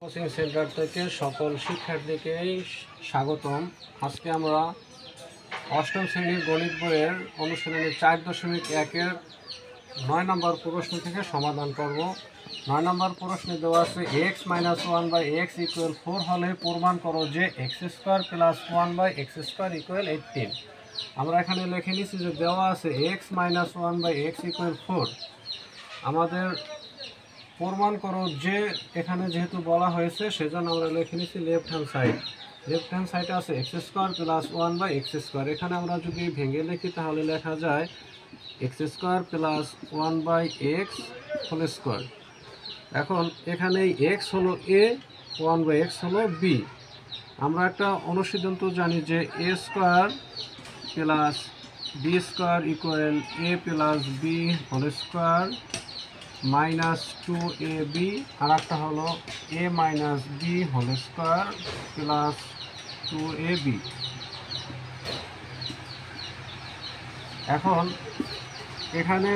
Coaching centre থেকে সকল শিক্ষার্থীকেই স্বাগতম। আজকে আমরা অষ্টম শ্রেণীর গণিত বইয়ের অনুশীলনী 4.1-এর 9 নম্বর প্রশ্ন থেকে সমাধান করব। 9 নম্বর প্রশ্নে দেওয়া আছে x-1/x = 4 হলে প্রমাণ করো যে x² + 1/x² = 18। আমরা এখানে লিখে নিচ্ছি যে দেওয়া আছে x-1/x = 4। আমাদের প্রমাণ করো যে, এখানে যেহেতু বলা হয়েছে সেজন্য আমরা লিখে নিচ্ছি লেফট হ্যান্ড সাইডে আছে x² + 1/x²। এখানে আমরা যদি ভেঙে লিখি তাহলে লেখা যায় x² + 1/x²। এখন এখানে এই x হলো a, 1/x হলো b। আমরা একটা অনুসিদ্ধান্ত জানি যে a² + b² = a + b² -2ab, আর একটা হলো a - b² + 2ab। এখন এখানে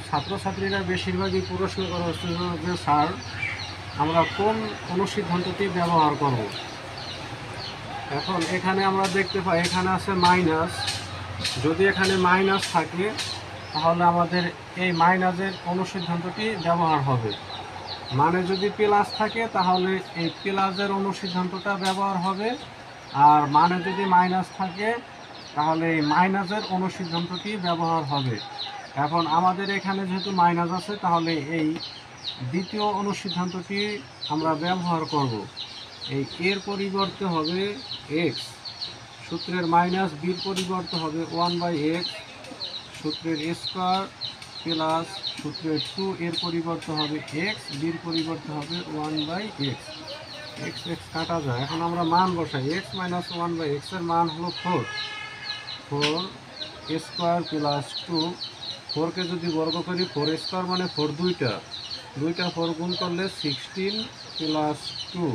ছাত্রছাত্রীরা বেশিরভাগই প্রশ্ন করা হচ্ছে যে স্যার আমরা কোন অনুসিদ্ধান্তটি ব্যবহার করব। এখন এখানে আমরা দেখতে পাই এখানে আছে মাইনাস। যদি এখানে মাইনাস থাকে তাহলে আমাদের এই মাইনাসের অনুসিদ্ধান্তটি ব্যবহার হবে। মানে যদি প্লাস থাকে তাহলে এই প্লাসের অনুসিদ্ধান্তটা ব্যবহার হবে, আর মানে যদি মাইনাস থাকে তাহলে এই মাইনাসের অনুসিদ্ধান্তটি ব্যবহার হবে। এখন আমাদের এখানে যেহেতু মাইনাস আছে তাহলে এই দ্বিতীয় অনুসিদ্ধান্তটি আমরা ব্যবহার করব। এই এর পরিবর্তে হবে x, সূত্রের মাইনাস বির পরিবর্তে হবে 1/x, সূত্রের স্কোয়ার প্লাস সূত্রের 2 এর পরিবর্তে হবে x, বির পরিবর্তে হবে 1/x। x কাটা যায়। এখন আমরা মান বসাই। x - 1/x এর মান হলো 4 স্কোয়ার প্লাস 2। 4কে যদি বর্গ করি 4² মানে 4 দুইটা 4 গুণ করলে 16 প্লাস 2।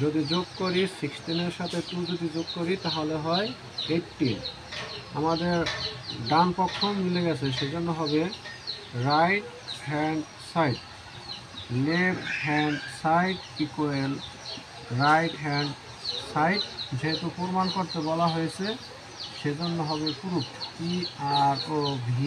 যদি যোগ করি 16-এর সাথে 2 যদি যোগ করি তাহলে হয় 18। আমাদের ডান পক্ষ মিলে গেছে, সেজন্য হবে right hand side. Left hand side equal right hand side. যেহেতু প্রমাণ করতে বলা হয়েছে সেজন্য হবে প্রুফ, PROVED।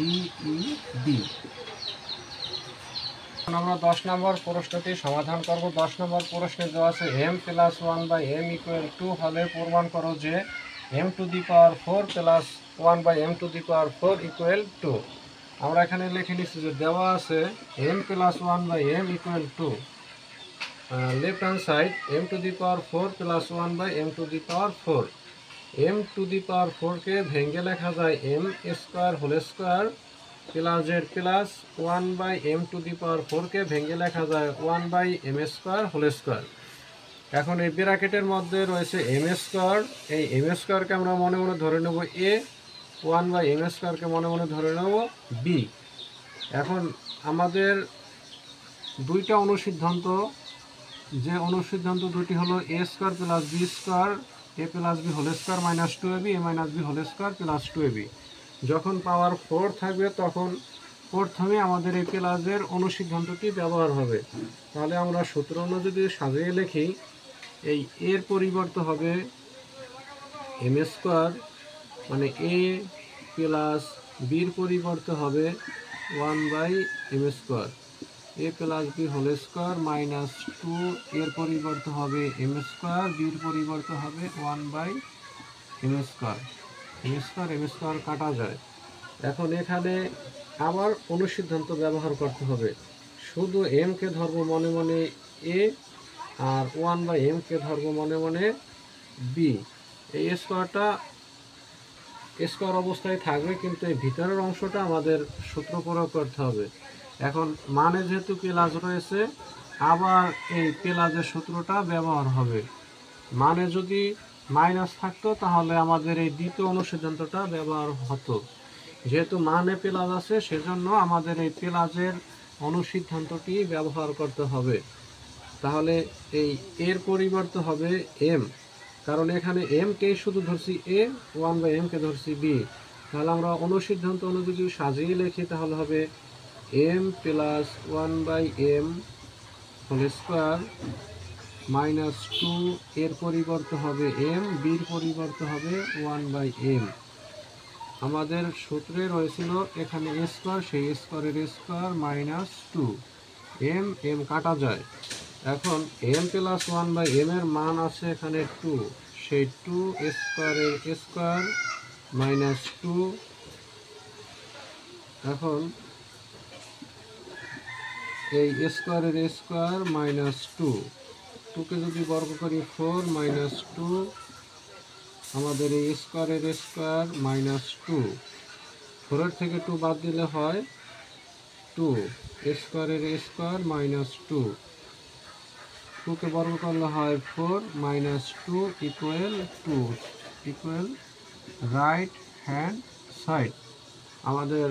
আমরা 10 নম্বর প্রশ্নটি সমাধান করব। 10 নম্বর প্রশ্নে দেওয়া আছে m + 1/m = 2 হলে প্রমাণ করো যে m⁴ + 1/m⁴ = 2। আমরা এখানে লিখে নিচ্ছি যে দেওয়া আছে m + 1/m = 2। Left hand side m⁴ + 1/m⁴। m⁴কে ভেঙে লেখা যায় m² প্লাসের প্লাস 1/m⁴কে ভেঙে লেখা যায় 1/m²। এখন এই ব্র্যাকেটের মধ্যে রয়েছে m²। এই m²কে আমরা মনে মনে ধরে নেব a, 1/m²কে মনে মনে ধরে নেব b। এখন আমাদের দুইটা অনুসিদ্ধান্ত, যে অনুসিদ্ধান্ত দুটি হলো a² + b², a + b² -2ab, a - b² + 2ab। যখন পাওয়ার 4 থাকবে তখন প্রথমে আমাদের এই প্লাসের অনুসিদ্ধান্তটি ব্যবহার হবে। তাহলে আমরা সূত্র অনুযায়ী সাজিয়ে লিখি। এই এর পরিবর্তে হবে m² মানে a প্লাস বির পরিবর্তে হবে 1/m²। a + b² -2 এর পরিবর্তে হবে m², বির পরিবর্তে হবে 1/m²। m² কাটা যায়। এখন এখানে আবার অনুসিদ্ধান্ত ব্যবহার করতে হবে। শুধু m-কে ধরব মনে মনে a, আর 1/m-কে ধরব মনে মনে b। এই স্কোয়ার অবস্থায় থাকবে, কিন্তু এই ভিতরের অংশটা আমাদের সূত্র প্রয়োগ করতে হবে। এখন মানে যেহেতু প্লাস রয়েছে আবার এই প্লাসের সূত্রটা ব্যবহার হবে। মানে যদি মাইনাস থাকতো তাহলে আমাদের এই দ্বিতীয় অনুসিদ্ধান্তটা ব্যবহার হতো। যেহেতু মানে প্লাস আছে সেজন্য আমাদের এই প্লাসের অনুসিদ্ধান্তটি ব্যবহার করতে হবে। তাহলে এই এর পরিবর্তে হবে m, কারণ এখানে m-কেই শুধু ধরছি a, 1/m-কে ধরছি b। তাহলে আমরা অনুসিদ্ধান্ত অনুযায়ী সাজিয়ে লিখি তাহলে হবে m + 1/m² whole square minus 2 এর পরিবর্তে হবে m, বির পরিবর্তে হবে 1/m। আমাদের সূত্রে রয়েছিল এখানে a স্কোয়ার, সেই স্কোয়ারের স্কোয়ার মাইনাস 2 m কাটা যায়। এখন m প্লাস 1/m এর মান আছে এখানে 2, সেই 2 স্কোয়ারের স্কোয়ার মাইনাস 2। এখন এই স্কোয়ারের স্কোয়ার মাইনাস 2কে যদি বর্গ করি 4 মাইনাস 2, আমাদের এই স্কোয়ারের স্কোয়ার মাইনাস 2, 4 থেকে 2 বাদ দিলে হয় 2, স্কোয়ারের স্কোয়ার মাইনাস 2কে বর্গ করলে হয় 4 minus 2 equal 2 equal right hand side. আমাদের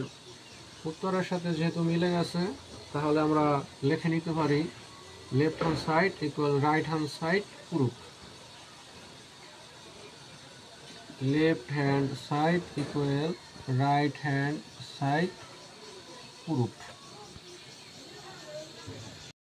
উত্তরের সাথে যেহেতু মিলে গেছে, তাহলে আমরা লিখে নিতে পারি left hand side equal right hand side proof. Left hand side equal right hand side proof.